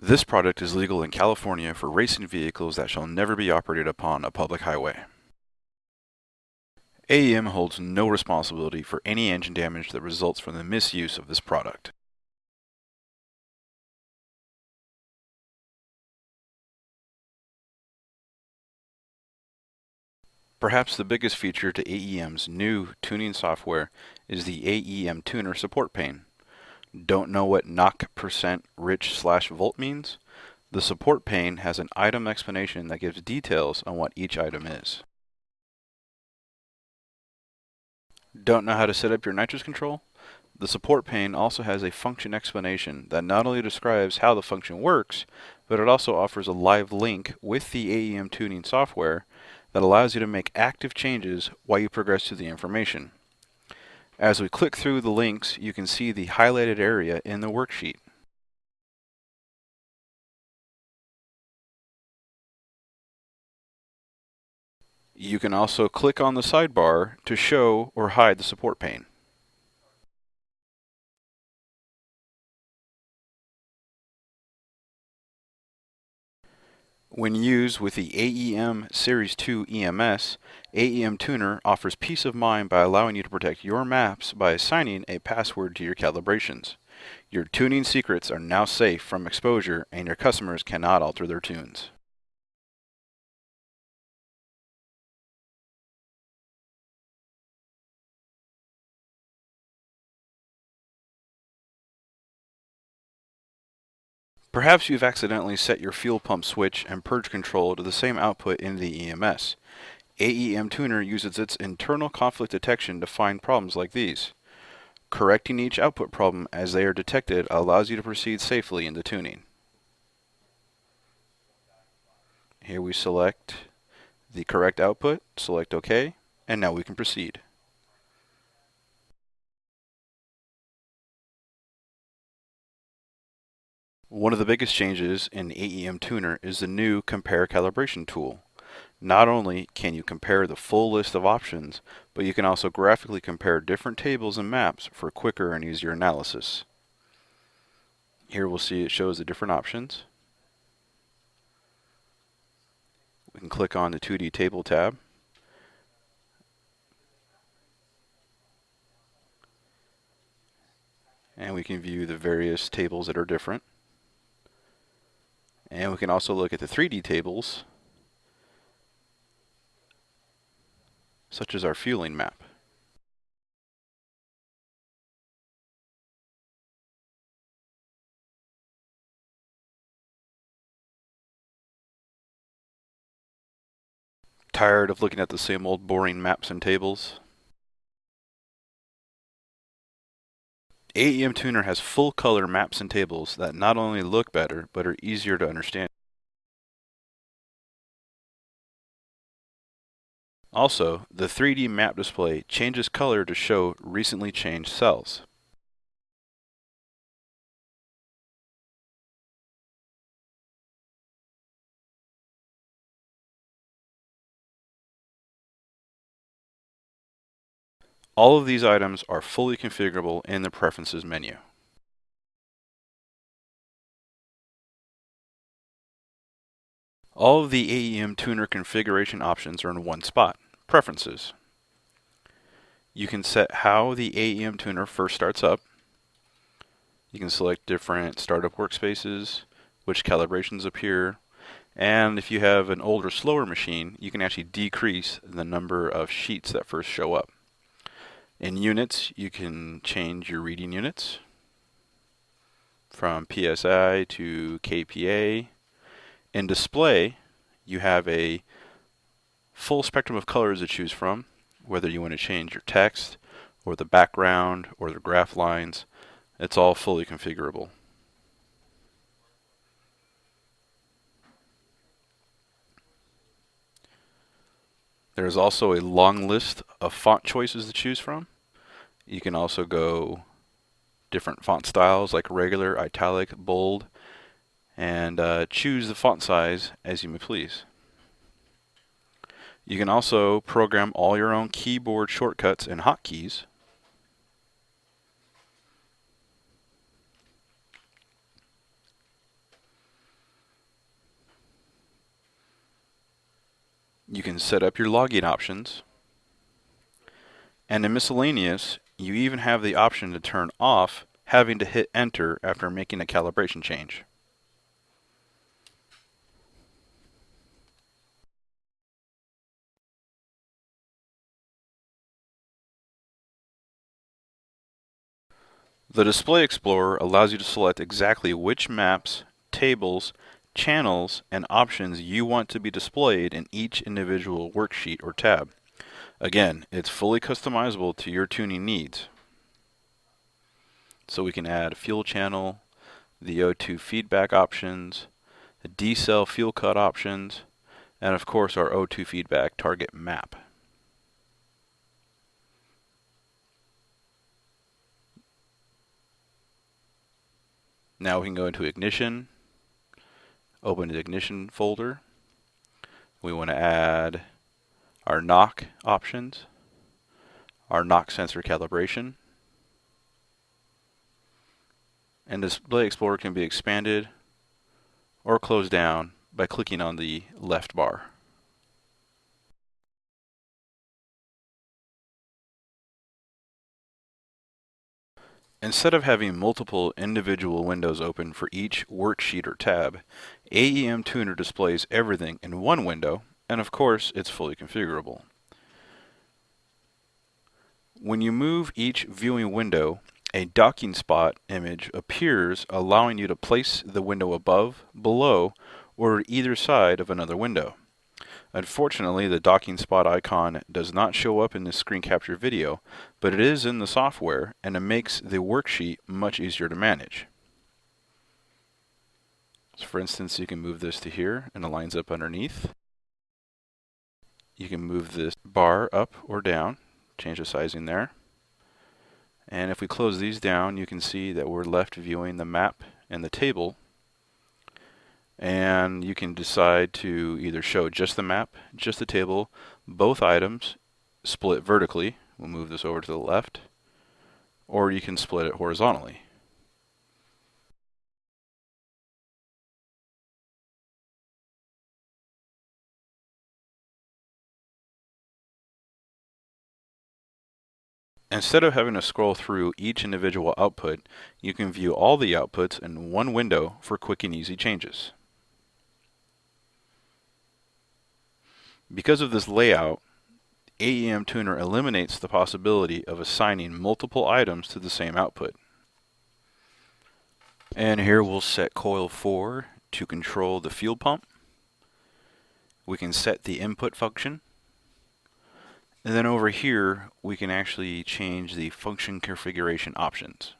This product is legal in California for racing vehicles that shall never be operated upon a public highway. AEM holds no responsibility for any engine damage that results from the misuse of this product. Perhaps the biggest feature to AEM's new tuning software is the AEM Tuner support pane. Don't know what knock% rich/volt means? The support pane has an item explanation that gives details on what each item is. Don't know how to set up your nitrous control? The support pane also has a function explanation that not only describes how the function works, but it also offers a live link with the AEM tuning software that allows you to make active changes while you progress through the information. As we click through the links, you can see the highlighted area in the worksheet. You can also click on the sidebar to show or hide the support pane. When used with the AEM Series 2 EMS, AEM Tuner offers peace of mind by allowing you to protect your maps by assigning a password to your calibrations. Your tuning secrets are now safe from exposure, and your customers cannot alter their tunes. Perhaps you've accidentally set your fuel pump switch and purge control to the same output in the EMS. AEM Tuner uses its internal conflict detection to find problems like these. Correcting each output problem as they are detected allows you to proceed safely in the tuning. Here we select the correct output, select OK, and now we can proceed. One of the biggest changes in AEM Tuner is the new Compare Calibration tool. Not only can you compare the full list of options, but you can also graphically compare different tables and maps for quicker and easier analysis. Here we'll see it shows the different options. We can click on the 2D Table tab. And we can view the various tables that are different. And we can also look at the 3D tables, such as our fueling map. Tired of looking at the same old boring maps and tables? AEM Tuner has full color maps and tables that not only look better, but are easier to understand. Also, the 3D map display changes color to show recently changed cells. All of these items are fully configurable in the Preferences menu. All of the AEM Tuner configuration options are in one spot, Preferences. You can set how the AEM Tuner first starts up. You can select different startup workspaces, which calibrations appear, and if you have an older, slower machine, you can actually decrease the number of sheets that first show up. In units, you can change your reading units from PSI to kPa. In display, you have a full spectrum of colors to choose from, whether you want to change your text or the background or the graph lines. It's all fully configurable. There's also a long list of font choices to choose from. You can also go different font styles like regular, italic, bold, and choose the font size as you may please. You can also program all your own keyboard shortcuts and hotkeys. You can set up your login options. And in miscellaneous, you even have the option to turn off having to hit enter after making a calibration change. The Display Explorer allows you to select exactly which maps, tables, channels, and options you want to be displayed in each individual worksheet or tab. Again, it's fully customizable to your tuning needs. So we can add fuel channel, the O2 feedback options, the D-cell fuel cut options, and of course our O2 feedback target map. Now we can go into ignition, open the ignition folder. We want to add our knock options, our knock sensor calibration, and Display Explorer can be expanded or closed down by clicking on the left bar. Instead of having multiple individual windows open for each worksheet or tab, AEM Tuner displays everything in one window, and of course, it's fully configurable. When you move each viewing window, a docking spot image appears, allowing you to place the window above, below, or either side of another window. Unfortunately, the docking spot icon does not show up in this screen capture video, but it is in the software, and it makes the worksheet much easier to manage. So for instance, you can move this to here, and it lines up underneath. You can move this bar up or down, change the sizing there. And if we close these down, you can see that we're left viewing the map and the table. And you can decide to either show just the map, just the table, both items, split vertically. We'll move this over to the left. Or you can split it horizontally. Instead of having to scroll through each individual output, you can view all the outputs in one window for quick and easy changes. Because of this layout, AEM Tuner eliminates the possibility of assigning multiple items to the same output. And here we'll set coil 4 to control the fuel pump. We can set the input function. And then over here, we can actually change the function configuration options.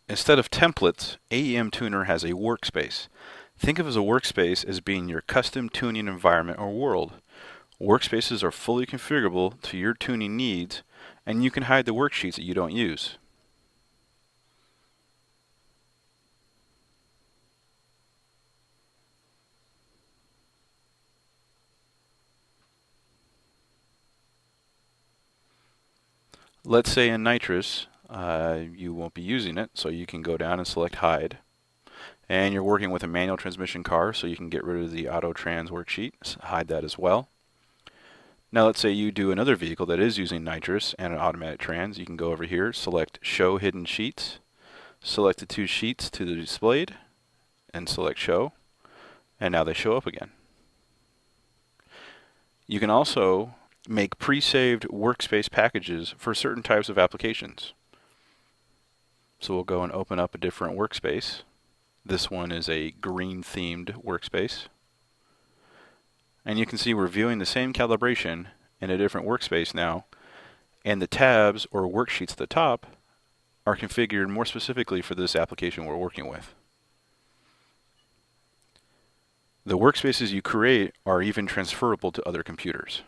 Instead of templates, AEM Tuner has a workspace. Think of as a workspace as being your custom tuning environment or world. Workspaces are fully configurable to your tuning needs, and you can hide the worksheets that you don't use. Let's say in nitrous, you won't be using it, so you can go down and select hide. And you're working with a manual transmission car, so you can get rid of the auto trans worksheet, hide that as well. Now let's say you do another vehicle that is using nitrous and an automatic trans. You can go over here, select show hidden sheets, select the two sheets to the displayed, and select show, and now they show up again. You can also make pre-saved workspace packages for certain types of applications. So we'll go and open up a different workspace. This one is a green themed workspace. And you can see we're viewing the same calibration in a different workspace now, and the tabs or worksheets at the top are configured more specifically for this application we're working with. The workspaces you create are even transferable to other computers.